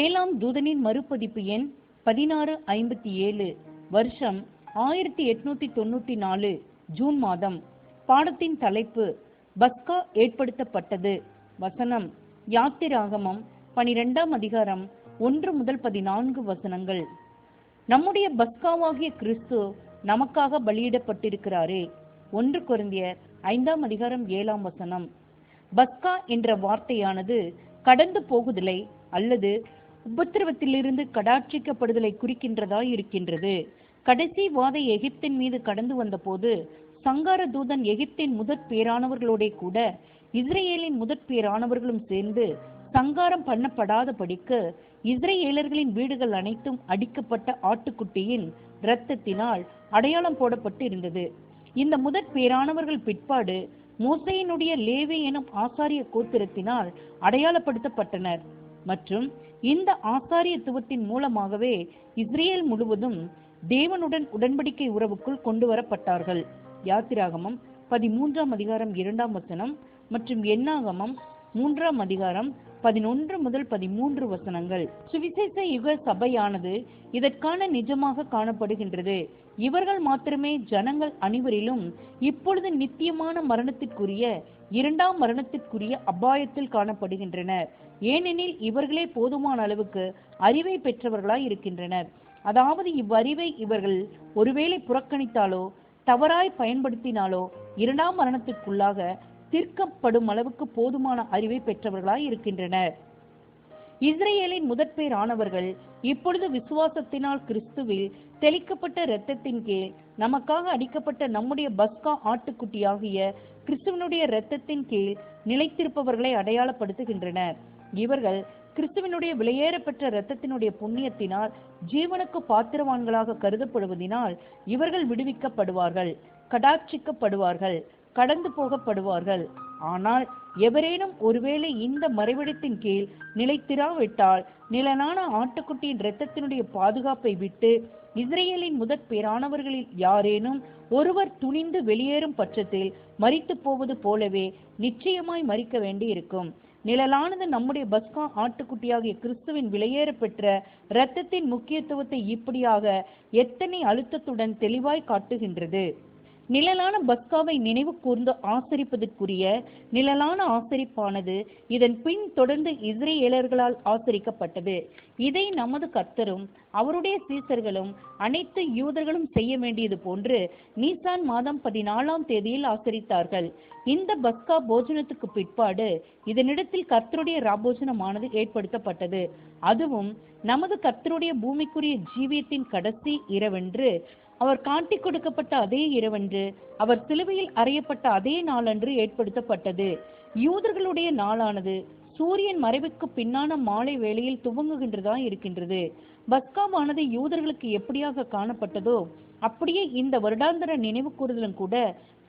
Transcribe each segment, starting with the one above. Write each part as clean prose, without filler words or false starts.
ஏழாம் தூதனின் மறுபதிப்பு எண் 1657, வருஷம் 1894, ஜூன் மாதம். பாடத்தின் தலைப்பு பஸ்கா ஏற்படுத்தப்பட்டது. வசனம் யாத்திராகமம் 12ஆம் அதிகாரம் 1 முதல் 14 வசனங்கள். நம்முடைய பஸ்காவாகிய கிறிஸ்து நமக்காக பலியிடப்பட்டிருக்கிறாரே. 1 கொரிந்தியர் 5ஆம் அதிகாரம் 7ஆம் வசனம். பஸ்கா என்ற வார்த்தையானது கடந்து போகுதலை அல்லது உபத்திரவத்திலிருந்து கடாட்சிக்கப்படுதலை குறிக்கின்றதாய் இருக்கின்றது. கடைசி வாதை எகிப்தின் மீது கடந்து வந்த போது சங்கார தூதன் எகிப்தின் முதற் பேரானவர்களோட கூட இஸ்ரேலின் முதற் பேரானவர்களும் சேர்ந்து சங்காரம் பண்ணப்படாதபடிக்கு இஸ்ரேலர்களின் வீடுகள் அனைத்தும் அடிக்கப்பட்ட ஆட்டுக்குட்டியின் இரத்தத்தினால் அடையாளம் போடப்பட்டு இருந்தது. இந்த முதற் பேரானவர்கள் பிற்பாடு மோசேயினுடைய லேவி எனும் ஆசாரிய கோத்திரத்தினால் அடையாளப்படுத்தப்பட்டனர் மற்றும் இந்த ஆசாரியத்துவத்தின் மூலமாகவே இஸ்ரேல் முழுவதும் தேவனுடன் உடன்படிக்கை உறவுக்குள் கொண்டு வரப்பட்டார்கள். யாத்திராகமம் 13ஆம் அதிகாரம் 2ஆம் வசனம் மற்றும் எண்ணாகமம் 3ஆம் அதிகாரம் 11 முதல் 13 வசனங்கள். சுவிசேஷ யுக சபையானது இதற்கான நிஜமாக காணப்படுகின்றது. இவர்கள் மாத்திரமே ஜனங்கள் அனைவரிலும் இப்பொழுது நித்தியமான மரணத்திற்குரிய இரண்டாம் மரணத்திற்குரிய அபாயத்தில் காணப்படுகின்றனர். ஏனெனில் இவர்களே போதுமான அளவுக்கு அறிவை பெற்றவர்களாய் இருக்கின்றனர். அதாவது இவ்வறிவை இவர்கள் ஒருவேளை புறக்கணித்தாலோ தவறாய் பயன்படுத்தினாலோ இரண்டாம் மரணத்திற்குள்ளாக தீர்க்கப்படும் அளவுக்கு போதுமான அறிவை பெற்றவர்களாய் இருக்கின்றனர். இஸ்ரேலின் முதற்பேர் ஆனவர்கள் இப்பொழுது விசுவாசத்தினால் கிறிஸ்துவில் தெளிக்கப்பட்ட இரத்தத்தின் கீழ் நமக்காக அடிக்கப்பட்ட நம்முடைய பஸ்கா ஆட்டுக்குட்டியாகிய கிறிஸ்துவனுடைய இரத்தத்தின் கீழ் நிலைத்திருப்பவர்களை அடையாளப்படுத்துகின்றனர். இவர்கள் கிறிஸ்துவனுடைய விலையேறப்பெற்ற இரத்தத்தினுடைய புண்ணியத்தினால் ஜீவனுக்கு பாத்திரவான்களாக கருதப்படுவதினால் இவர்கள் விடுவிக்கப்படுவார்கள், கடாட்சிக்கப்படுவார்கள், கடந்து போகப்படுவார்கள். ஆனால் எவரேனும் ஒருவேளை இந்த மறைவிடத்தின் கீழ் நிலைத்திராவிட்டால் நிழலான ஆட்டுக்குட்டியின் இரத்தத்தினுடைய பாதுகாப்பை விட்டு இஸ்ரேலின் முதற் பேரானவர்களில் யாரேனும் ஒருவர் துணிந்து வெளியேறும் பட்சத்தில் மரித்து போவது போலவே நிச்சயமாய் மரிக்க வேண்டி இருக்கும். நிழலானது நம்முடைய பஸ்கா ஆட்டுக்குட்டியாகிய கிறிஸ்துவின் விலையேற பெற்ற இரத்தத்தின் முக்கியத்துவத்தை இப்படியாக எத்தனை அழுத்தத்துடன் தெளிவாய் காட்டுகின்றது. நிழலான பஸ்காவை நினைவு கூர்ந்து ஆசரிப்பதற்குரிய நிழலான ஆசரிப்பானது இதன் பின் தொடர்ந்து இஸ்ரேலர்களால் ஆசரிக்கப்பட்டது. இதை நமது கர்த்தரும் அவருடைய சீசர்களும் அனைத்து யூதர்களும் செய்ய வேண்டியது போன்று நீசான் மாதம் 14ஆம் தேதியில் ஆசரித்தார்கள். இந்த பஸ்கா போஜனத்துக்கு பிற்பாடு இதனிடத்தில் கர்த்தருடைய ராபோஜனமானது ஏற்படுத்தப்பட்டது. அதுவும் நமது கர்த்தருடைய பூமிக்குரிய ஜீவியத்தின் கடைசி இரவென்று, அவர் காட்டி கொடுக்கப்பட்ட அதே இரவன்று, அவர் சிலுவையில் அறையப்பட்ட அதே நாளன்று ஏற்படுத்தப்பட்டது. யூதர்களுடைய நாளானது சூரியன் மறைவுக்கு பின்னான மாலை வேளையில் துவங்குகின்றதா இருக்கின்றது. பஸ்காவானது யூதர்களுக்கு எப்படியாக காணப்பட்டதோ அப்படியே இந்த வருடாந்திர நினைவு கூறுதலும் கூட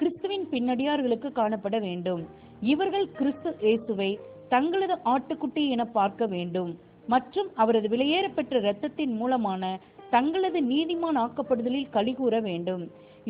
கிறிஸ்துவின் பின்னடியார்களுக்கு காணப்பட வேண்டும். இவர்கள் கிறிஸ்து இயேசுவை தங்களது ஆட்டுக்குட்டி என பார்க்க வேண்டும் மற்றும் அவரது விலையேறப்பெற்ற இரத்தத்தின் மூலமான தங்களது நீதிமான் ஆக்கப்படுதலில் கலிகூற வேண்டும்.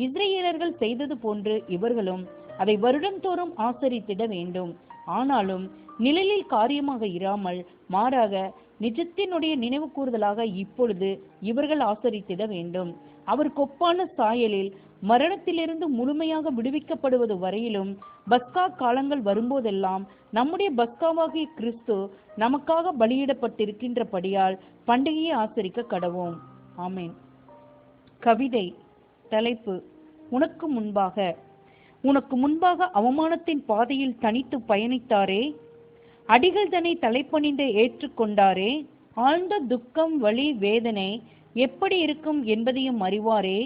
இஸ்ரேலர்கள் செய்தது போன்று இவர்களும் அதை வருடந்தோறும் ஆசரித்திட வேண்டும். ஆனாலும் நிழலில் காரியமாக இராமல் மாறாக நிஜத்தினுடைய நினைவு கூறுதலாக இப்பொழுது இவர்கள் ஆசரித்திட வேண்டும். அவர் கொப்பான சாயலில் மரணத்திலிருந்து முழுமையாக விடுவிக்கப்படுவது வரையிலும் பஸ்கா காலங்கள் வரும்போதெல்லாம் நம்முடைய பஸ்காவாகிய கிறிஸ்து நமக்காக பலியிடப்பட்டிருக்கின்றபடியால் பண்டிகையை ஆசரிக்க கடவோம். ஆமென். கவிதை. தலைப்பு உனக்கு முன்பாக. உனக்கு முன்பாக அவமானத்தின் பாதையில் தனித்து பயணித்தாரே, அடிகள் தன்னை தலைப்பணிந்து ஏற்றுக்கொண்டாரே, ஆழ்ந்த துக்கம், வலி, வேதனை எப்படி இருக்கும் என்பதையும் அறிவாரே,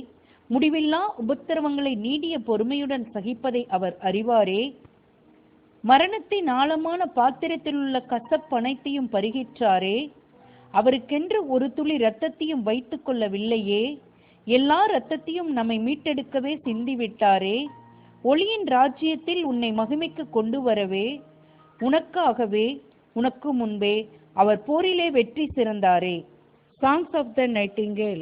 முடிவில்லா உபத்திரவங்களை நீடிய பொறுமையுடன் சகிப்பதை அவர் அறிவாரே, மரணத்தின் ஆழமான பாத்திரத்திலுள்ள கசப்பனைத்தையும் பருகிற்றாரே, அவருக்கென்று ஒரு துளி இரத்தத்தையும் வைத்துக் கொள்ளவில்லையே, எல்லா இரத்தத்தையும் நம்மை மீட்டெடுக்கவே சிந்திவிட்டாரே, ஒளியின் ராஜ்யத்தில் உன்னை மகிமைக்கு கொண்டு வரவே, உனக்காகவே உனக்கு முன்பே அவர் போரிலே வெற்றி சிறந்தாரே. Songs of the Nightingale.